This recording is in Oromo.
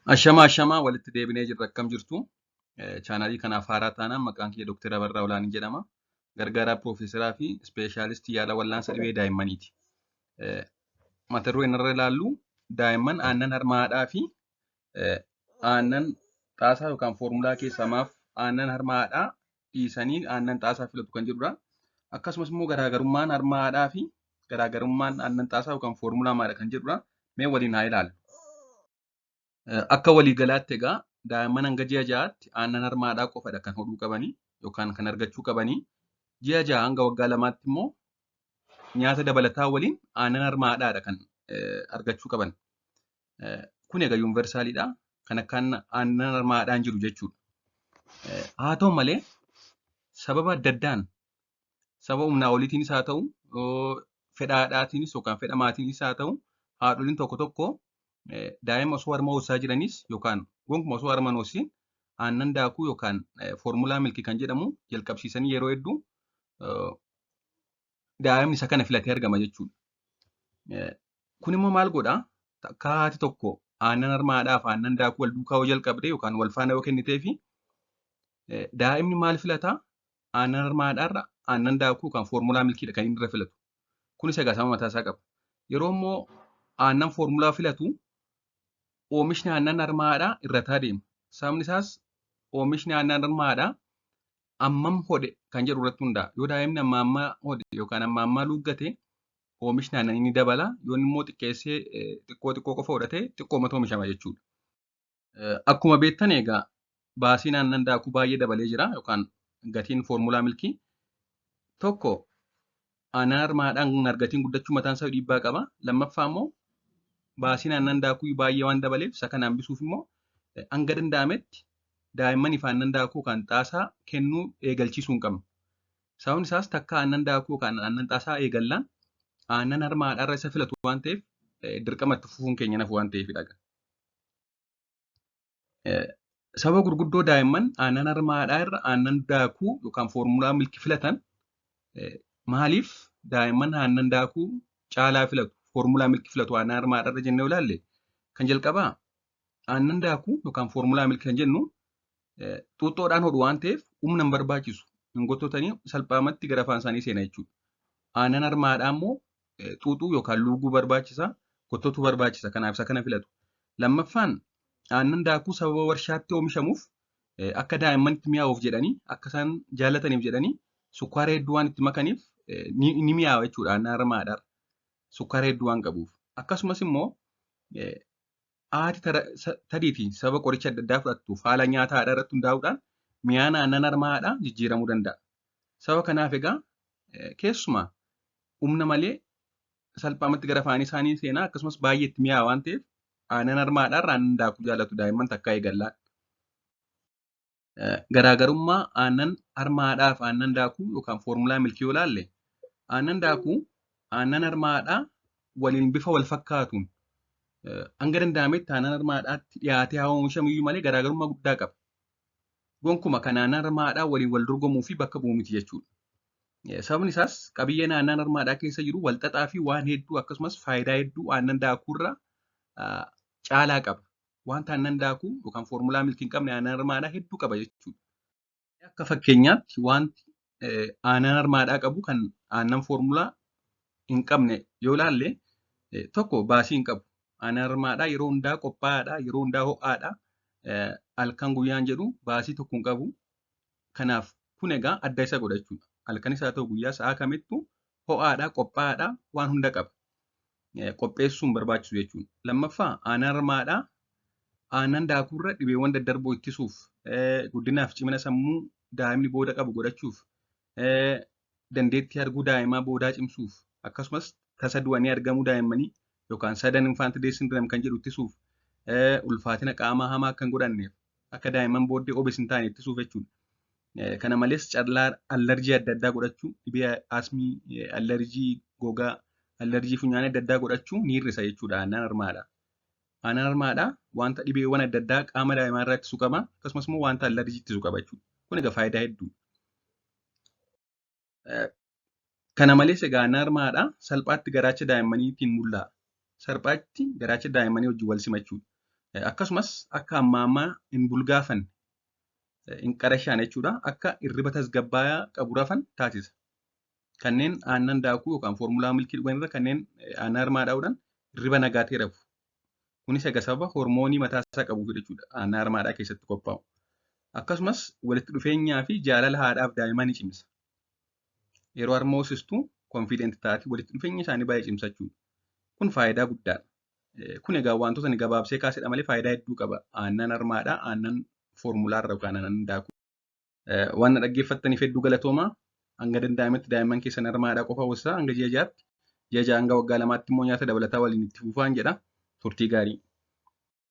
Ashamaa walitti deebinee jirra akkam jirtu. Chaanaalii kanaaf haaraa taanaan maqaan kiyya Dr. Abarraa Olaanii jedhama. Gargaaraa Piroofeesaraa fi Ispeeshaalistii yaala wallaansa dhibee daa'immaniiti. Mata dureen irra ilaallu daa'imman aannan harma haadhaa fi aannan xaasaa yookaan foormulaa keessaa maaf aannan harma haadhaa dhiisanii aannan xaasaa filatu kan jedhudha. Akkasumas immoo garaagarummaan harma haadhaa fi garaagarummaan aannan xaasaa yookaan foormulaa maadha kan jedhudha. Mee waliin haa ilaallu. Akka waliigalaatti egaa daa'imman hanga ji'a ja'aatti aannan harma haadhaa qofadha kan hodhuu qabanii yookaan kan argachuu qabanii. Ji'a ja'a hanga waggaa lamaatti immoo nyaata dabalataa waliin aannan harma haadhaadha kan argachuu qaban. Kun egaa yuunivarsaaliidha. Kan akkaan aannan harma haadhaan jiru jechuudha. Haa ta'u malee sababa adda addaan sababa humnaa oliitiinis haa ta'u fedha haadhaatiinis yookaan fedha maatiinis haa ta'u haadholiin tokko tokko daa'ima osoo harma hoosisaa jiranis yookaan gonkumaa osoo harma hin hoosisin aannan daakuu yookaan foormulaa milkii kan jedhamu jalqabsiisanii yeroo hedduu daa'imni isa kana filatee argama jechuudha. Kun immoo maal godhaa? Akka haati tokko aannan harma haadhaaf aannan daakuu wal duukaa yoo jalqabde yookaan wal faana yoo kenniteefi daa'imni maal filataa? Aannan harma haadhaarra aannan daakuu yookaan foormulaa milkiidha kan inni irra filatu. Kunis egaa sababa mataa isaa qaba. Yeroo immoo aannan foormulaa filatu oomishni aannan harma haadhaa irrataa deema. Sababni isaas oomishni aannan harma haadhaa ammam hodhe kan jedhu irratti hundaa'a. Yoo daa'imni amma hodhe yookaan amma luuggate oomishni aannanii ni dabala. Yoo immoo xiqqeessee xiqqoo qofa hodhate xiqqoomatu oomishama jechuudha. Akkuma beektan egaa baasiin aannan daakuu baay'ee dabalee jira yookaan gatiin foormulaa milkii tokko aannan harma haadhaan argatiin guddachuu mataan isaa dhiibbaa qaba. Lammaffaa immoo baasiin aannan daakuu baay'ee waan dabaleef isa kana hambisuuf immoo hanga danda'ametti daa'immaniif aannan daakuu yookaan xaasaa kennuu eegalchiisuu hin qabnu. Sababni isaas takka aannan daakuu yookaan aannan xaasaa eegallaan aannan harma haadhaarra isa filatu waan ta'eef dirqama itti fufuun keenya nafu waan ta'eefidha. Sababa gurguddoo daa'imman aannan harma haadhaa irra aannan daakuu yookaan foormulaa milkii filatan maaliif daa'imman aannan daakuu caalaa filatu? Foormulaa milkii filatu aannan harma haadhaarra jennee ilaalle kan jalqabaa aannan daakuu yookaan foormulaa milkii kan jennu xuuxxoodhaan hodhu waan ta'eef humna hin barbaachisu. Hingottotanii salphaamatti gara afaan isaanii seena jechuudha. Aannan harma haadhaa immoo xuuxuu yookaan luuguu barbaachisa. Gottotu barbaachisa. Kanaaf isa kana filatu. Lammaffaan aannan daakuu sababa warshaatti oomishamuuf akka daa'immanitti mi'aawuuf jedhanii akka isaan jaallataniif jedhanii sukkaara hedduu waan itti makaniif ni mi'aawa jechuudha aannan harma haadhaarra. Sukkaara hedduu waan qabuuf. Akkasumas immoo haati tadiitii sababa qoricha adda addaa fudhattuuf haala nyaata haadhaa irratti hundaa'uudhaan mi'aan aannan harma haadhaa jijjiiramuu danda'a. Sababa kanaaf egaa keessumaa humna malee salphaamatti gara afaan isaanii seenaa akkasumas baay'ee itti mi'aawa waan ta'eef aannan harma haadhaarra aannan daakuu jaallatu daa'imman takkaa eegallaan. Garaagarummaa aannan harma haadhaa fi aannan daakuu yookaan foormulaa milkii yoo ilaalle aannan daakuu aannan harma haadhaa waliin bifa wal fakkaatuun hanga danda'ametti aannan harma haadhaatti dhiyaatee haa oomishamu iyyuu malee garaagarummaa guddaa qaba. Gonkuma kan aannan harma haadhaa waliin wal dorgomuu fi bakka bu'u miti jechuudha. Sababni isaas qabiyyeen aannan harma haadhaa keessa jiru wal xaxaa fi waan hedduu akkasumas faayidaa hedduu aannan daakuurra caalaa qaba. Wanta aannan daakuu yookaan foormulaa milkii hin qabne aannan harma haadhaa hedduu qaba jechuudha. Akka fakkeenyaatti wanti aannan harma haadhaa qabu kan aannan foormulaa hin qabne yoo ilaalle tokko baasii hin qabu. Aannan harma haadhaa yeroo hundaa qophaa'aadha, yeroo hundaa ho'aadha. Halkan guyyaan jedhu baasii tokko hin qabu. Kanaaf kun egaa adda isa godha jechuudha. Halkanis haa ta'u guyyaa sa'a kamittuu ho'aadha, qophaa'aadha, waan hunda qaba. Qopheessuu hin barbaachisu jechuudha. Lammaffaa aannan harma haadhaa aannan daakuurra dhibeewwan daddarboo ittisuuf guddinaaf cimina sammuu daa'imni booda qabu godhachuuf dandeettii arguu daa'imaa boodaa cimsuuf akkasumas tasa du'anii argamuu daa'immanii yookaan sadan infaantidee sindireem kan jedhu ittisuuf ulfaatina qaamaa hamaa akka hin godhanneef akka daa'imman booddee obes hin taane ittisuuf jechuudha. Kana malees callaa allarjii adda addaa godhachuu dhibee asmii allarjii gogaa allarjii funyaanii adda addaa godhachuu ni hir'isa jechuudha aannan harma haadhaa. Aannan harma haadhaa wanta dhibeewwan adda addaa qaama daa'imaa irraa ittisuu qaba. Akkasumas immoo wanta allarjii ittisuu qaba jechuudha. Kun egaa faayidaa hedduu. Kana malees egaa aannan harma haadhaa salphaatti garaacha daa'immaniitiin mul'a'a. Salphaatti garaacha daa'immanii wajjin wal simachuudha. Akkasumas akka ammaa hin bulgaafanne hin qarashaan jechuudha. Akka hirriba tasgabbaayaa qabu rafan taasisa. Kanneen aannan daakuu yookaan foormulaa milkii dhugan irra kanneen aannan harmaadhaa'uudhaan hirriba nagaa ta'e rafu. Kunis egaa sababa hormoonii mataasaa qabuuf jechuudha. Aannan harmaadhaa keessatti qophaa'u. Akkasumas walitti dhufeenyaa fi jaalala haadhaaf daa'imaa ni cimsa. Yeroo harma hoosistuu konfiidenti taati walitti dhufeenya isaanii baay'ee cimsa jechuudha. Kun faayidaa guddaadha. Kun egaa wantoota ni gabaabsee kaasedha malee faayidaa hedduu qaba. Aannan harmaadhaa, aannan foormulaa irraa yookaan aannan daakuu. Waan dhaggeeffattaniif hedduu galatoomaa. Hanga danda'ametti daa'imman keessan harmaadhaa qofa hoosisaa hanga ji'a 6tti. Ji'a 6 hanga waggaa 2tti immoo nyaata dabalataa waliin itti fufaan jedha. Turtii gaarii.